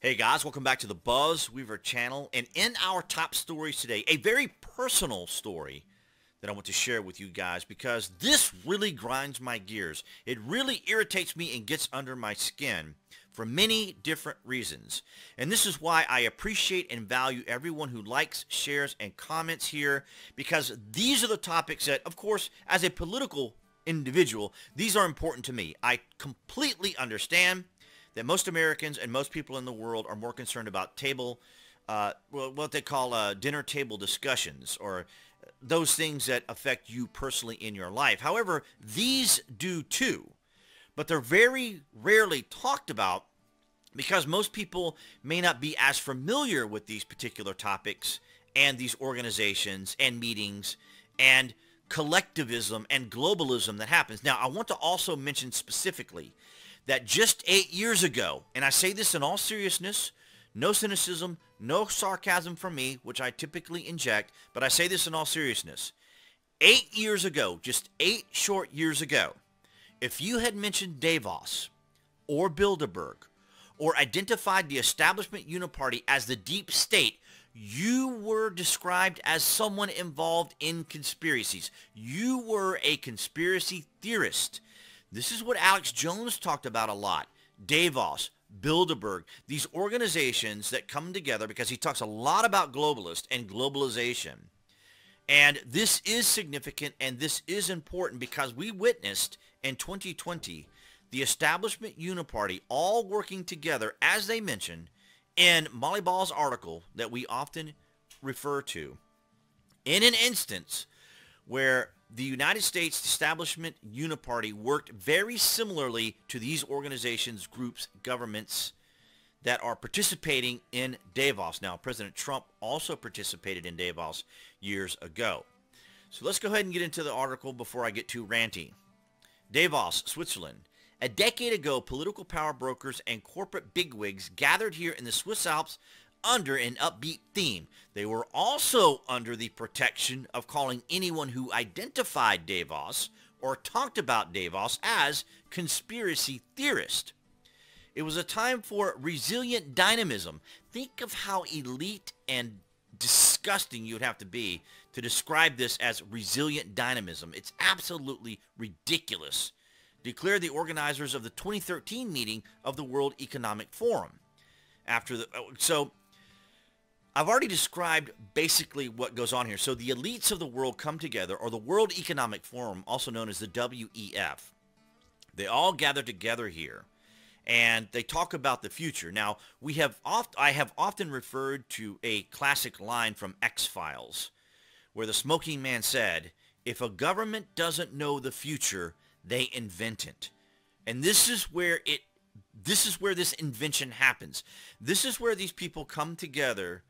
Hey guys, welcome back to the Buzz Weaver channel. And in our top stories today, a very personal story that I want to share with you guys because this really grinds my gears. It really irritates me and gets under my skin for many different reasons. And this is why I appreciate and value everyone who likes, shares, and comments here, because these are the topics that, of course, as a political individual, these are important to me. I completely understand that most Americans and most people in the world are more concerned about what they call dinner table discussions, or those things that affect you personally in your life. However, these do too, but they're very rarely talked about because most people may not be as familiar with these particular topics and these organizations and meetings and collectivism and globalism that happens. Now, I want to also mention specifically that just 8 years ago, and I say this in all seriousness, no cynicism, no sarcasm from me, which I typically inject, but I say this in all seriousness. 8 years ago, just 8 short years ago, if you had mentioned Davos or Bilderberg or identified the establishment uniparty as the deep state, you were described as someone involved in conspiracies. You were a conspiracy theorist. This is what Alex Jones talked about a lot. Davos, Bilderberg, these organizations that come together, because he talks a lot about globalists and globalization. And this is significant and this is important because we witnessed in 2020 the establishment uniparty all working together, as they mentioned in Molly Ball's article that we often refer to, in an instance where the United States Establishment Uniparty worked very similarly to these organizations, groups, governments that are participating in Davos. Now, President Trump also participated in Davos years ago. So let's go ahead and get into the article before I get too ranty. Davos, Switzerland. A decade ago, political power brokers and corporate bigwigs gathered here in the Swiss Alps under an upbeat theme. They were also under the protection of calling anyone who identified Davos or talked about Davos as conspiracy theorist. It was a time for resilient dynamism. Think of how elite and disgusting you'd have to be to describe this as resilient dynamism. It's absolutely ridiculous, declared the organizers of the 2013 meeting of the World Economic Forum. I've already described basically what goes on here. So the elites of the world come together, or the World Economic Forum, also known as the WEF. They all gather together here, and they talk about the future. Now, I have often referred to a classic line from X-Files, where the smoking man said, "If a government doesn't know the future, they invent it." And this is where this invention happens. This is where these people come together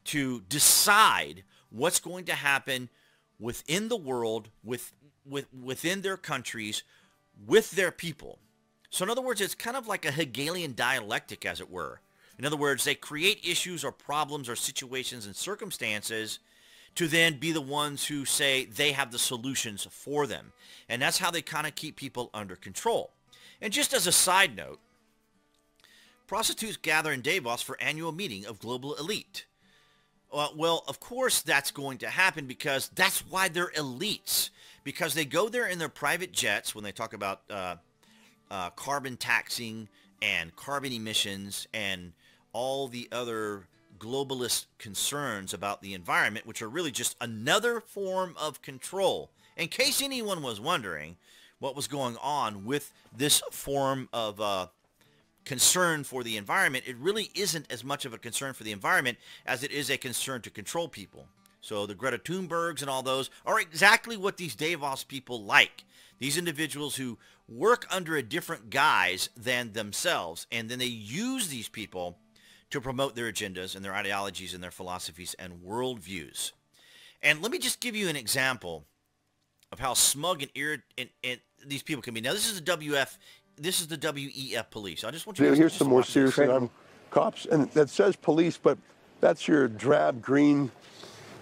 to decide what's going to happen within the world, within their countries, with their people. So in other words, it's kind of like a Hegelian dialectic, as it were. In other words, they create issues or problems or situations and circumstances to then be the ones who say they have the solutions for them. And that's how they kind of keep people under control. And just as a side note, prostitutes gather in Davos for annual meeting of global elite. Well, of course that's going to happen because that's why they're elites. Because they go there in their private jets when they talk about carbon taxing and carbon emissions and all the other globalist concerns about the environment, which are really just another form of control. In case anyone was wondering what was going on with this form of concern for the environment, it really isn't as much of a concern for the environment as it is a concern to control people. So the Greta Thunbergs and all those are exactly what these Davos people like. These individuals who work under a different guise than themselves, and then they use these people to promote their agendas and their ideologies and their philosophies and worldviews. And let me just give you an example of how smug and irritating these people can be. Now, this is the WEF police. I just want you to here's some more serious thing. I'm cops, and that says police, but that's your drab green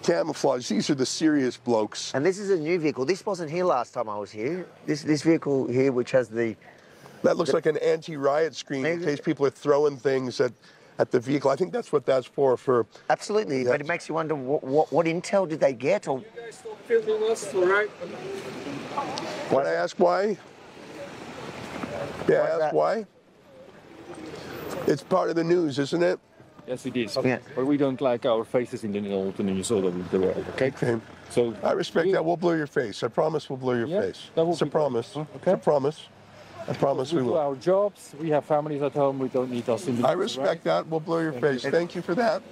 camouflage. These are the serious blokes. And this is a new vehicle. This wasn't here last time I was here. This vehicle here, which has the... That looks like an anti-riot screen in case people are throwing things at at the vehicle. I think that's what that's for. Absolutely, Yeah. but it makes you wonder what intel did they get, or You guys stop filming us, all right? Can I ask why? Yeah, Why's ask that? why? It's part of the news, isn't it? Yes, it is. Yeah. But we don't like our faces in the news all over the world, okay? Okay. So I respect that. We'll blur your face. I promise we'll blur your Yeah, face. that will It's a be- promise. okay. It's a promise. I promise we we do will. our jobs. We have families at home. We don't need us in the I news, respect that. We'll blur your face. you. Thank you for that.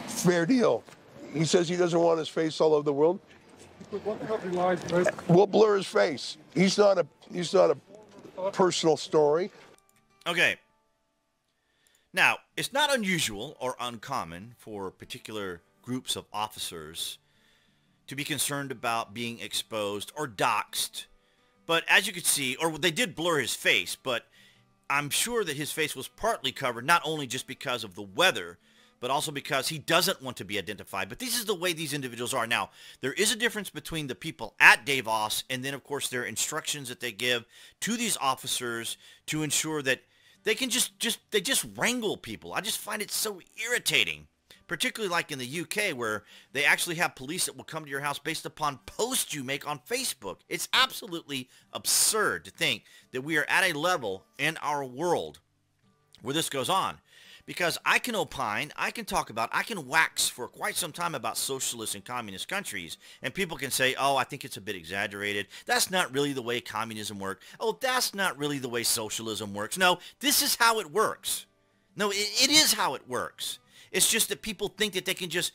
Fair deal. He says he doesn't want his face all over the world. right? What have you lied, bro? We'll blur his face. He's not a personal story. Okay. Now, it's not unusual or uncommon for particular groups of officers to be concerned about being exposed or doxxed. But as you could see, or they did blur his face, but I'm sure that his face was partly covered, not only just because of the weather, but also because he doesn't want to be identified. But this is the way these individuals are. Now, there is a difference between the people at Davos and then, of course, their instructions that they give to these officers to ensure that they can just wrangle people. I just find it so irritating, particularly like in the UK where they actually have police that will come to your house based upon posts you make on Facebook. It's absolutely absurd to think that we are at a level in our world where this goes on. Because I can opine, I can talk about, I can wax for quite some time about socialist and communist countries. And people can say, oh, I think it's a bit exaggerated. That's not really the way communism works. Oh, that's not really the way socialism works. No, this is how it works. No, it is how it works. It's just that people think that they can just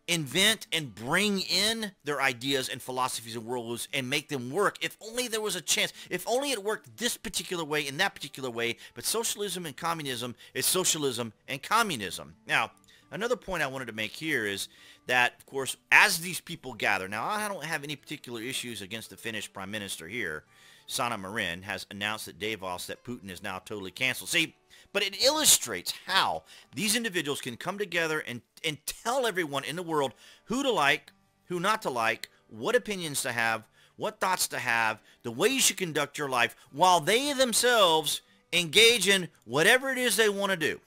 invent and bring in their ideas and philosophies and worldviews and make them work. If only there was a chance. If only it worked this particular way in that particular way. But socialism and communism is socialism and communism. Now, another point I wanted to make here is that, of course, as these people gather, now I don't have any particular issues against the Finnish Prime Minister here. Sanna Marin has announced at Davos that Putin is now totally canceled. See, but it illustrates how these individuals can come together and tell everyone in the world who to like, who not to like, what opinions to have, what thoughts to have, the way you should conduct your life, while they themselves engage in whatever it is they want to do.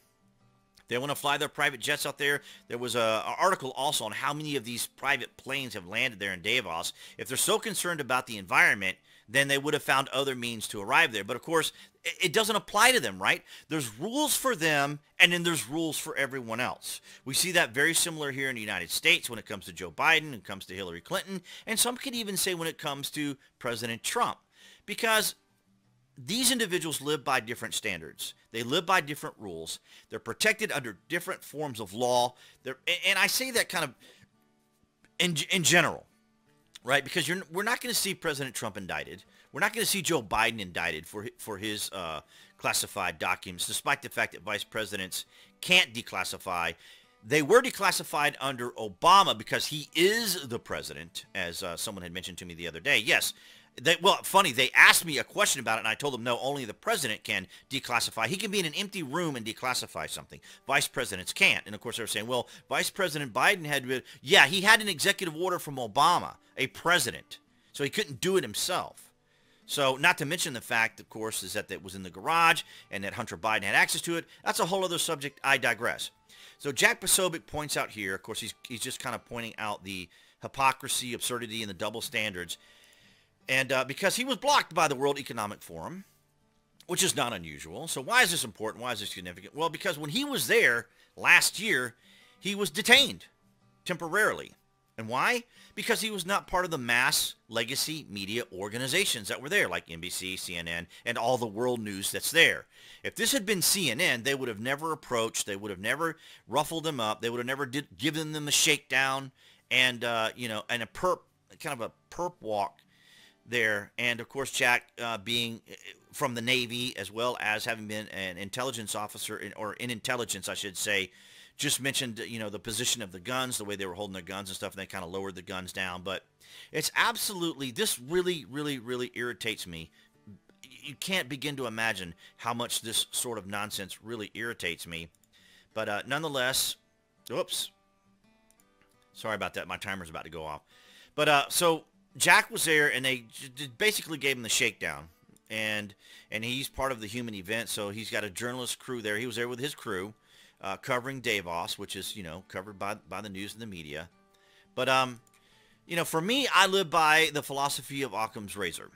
They want to fly their private jets out there. There was an article also on how many of these private planes have landed there in Davos. If they're so concerned about the environment, then they would have found other means to arrive there. But of course, it doesn't apply to them, right? There's rules for them, and then there's rules for everyone else. We see that very similar here in the United States when it comes to Joe Biden, when it comes to Hillary Clinton, and some could even say when it comes to President Trump. Because these individuals live by different standards. They live by different rules. They're protected under different forms of law. And I say that kind of in general. Right, because we're not going to see President Trump indicted. We're not going to see Joe Biden indicted for his classified documents, despite the fact that vice presidents can't declassify. They were declassified under Obama because he is the president, as someone had mentioned to me the other day. Yes, funny, they asked me a question about it, and I told them, no, only the president can declassify. He can be in an empty room and declassify something. Vice presidents can't. And, of course, they were saying, well, Vice President Biden he had an executive order from Obama, a president, so he couldn't do it himself. So not to mention the fact, of course, is that it was in the garage and that Hunter Biden had access to it. That's a whole other subject. I digress. So Jack Posobiec points out here, of course, he's just kind of pointing out the hypocrisy, absurdity, and the double standards. And because he was blocked by the World Economic Forum, which is not unusual. So why is this important? Why is this significant? Well, because when he was there last year, he was detained temporarily. And why? Because he was not part of the mass legacy media organizations that were there, like NBC, CNN, and all the world news that's there. If this had been CNN, they would have never approached, they would have never ruffled them up, they would have never given them a shakedown and, and a kind of a perp walk there. And of course, Jack being from the Navy, as well as having been an intelligence officer, in intelligence, I should say, just mentioned, the position of the guns, the way they were holding their guns and stuff, and they kind of lowered the guns down. But it's absolutely, this really, really, really irritates me. You can't begin to imagine how much this sort of nonsense really irritates me. But nonetheless, oops. Sorry about that. My timer's about to go off. But so Jack was there, and they basically gave him the shakedown. and he's part of the Human Event, so he's got a journalist crew there. He was there with his crew, covering Davos, which is, covered by the news and the media. But, for me, I live by the philosophy of Occam's razor.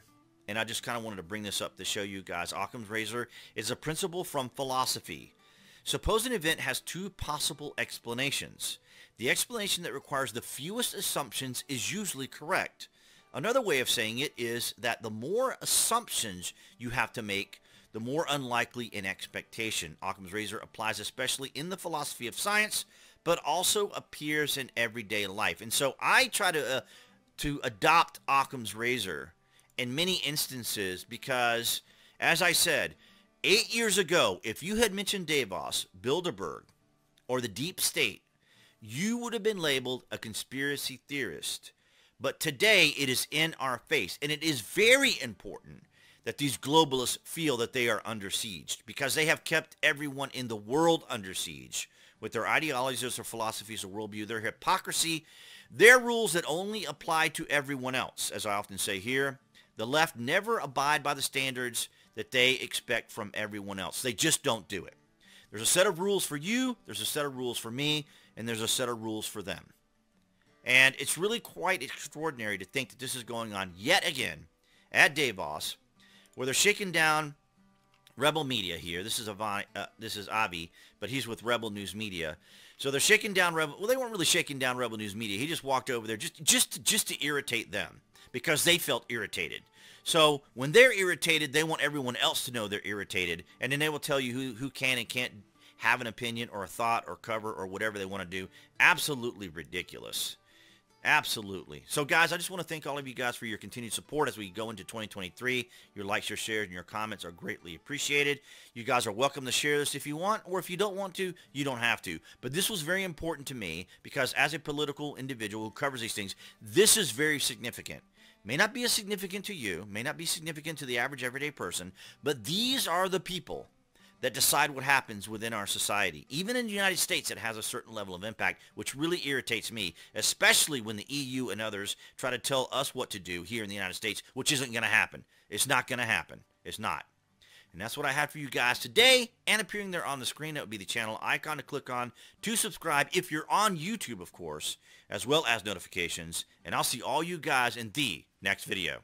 And I just kind of wanted to bring this up to show you guys. Occam's razor is a principle from philosophy. Suppose an event has two possible explanations. The explanation that requires the fewest assumptions is usually correct. Another way of saying it is that the more assumptions you have to make, the more unlikely an expectation. Occam's razor applies especially in the philosophy of science, but also appears in everyday life. And so I try to adopt Occam's razor in many instances because, as I said, 8 years ago, if you had mentioned Davos, Bilderberg, or the deep state, you would have been labeled a conspiracy theorist. But today, it is in our face. And it is very important that these globalists feel that they are under siege because they have kept everyone in the world under siege with their ideologies, their philosophies, their worldview, their hypocrisy, their rules that only apply to everyone else. As I often say here, the left never abide by the standards that they expect from everyone else. They just don't do it. There's a set of rules for you, there's a set of rules for me, and there's a set of rules for them. And it's really quite extraordinary to think that this is going on yet again at Davos, where they're shaking down Rebel Media here. This is Avi, but he's with Rebel News Media. So they're shaking down Rebel. Well, they weren't really shaking down Rebel News Media. He just walked over there just to irritate them because they felt irritated. So when they're irritated, they want everyone else to know they're irritated, and then they will tell you who can and can't have an opinion or a thought or cover or whatever they want to do. Absolutely ridiculous. Absolutely. So, guys, I just want to thank all of you guys for your continued support as we go into 2023. Your likes, your shares, and your comments are greatly appreciated. You guys are welcome to share this if you want, or if you don't want to, you don't have to. But this was very important to me because as a political individual who covers these things, this is very significant. May not be as significant to you, may not be significant to the average everyday person, but these are the people that decide what happens within our society. Even in the United States, it has a certain level of impact, which really irritates me, especially when the EU and others try to tell us what to do here in the United States, which isn't going to happen. It's not going to happen. It's not. And that's what I had for you guys today. And appearing there on the screen, that would be the channel icon to click on to subscribe if you're on YouTube, of course, as well as notifications. And I'll see all you guys in the next video.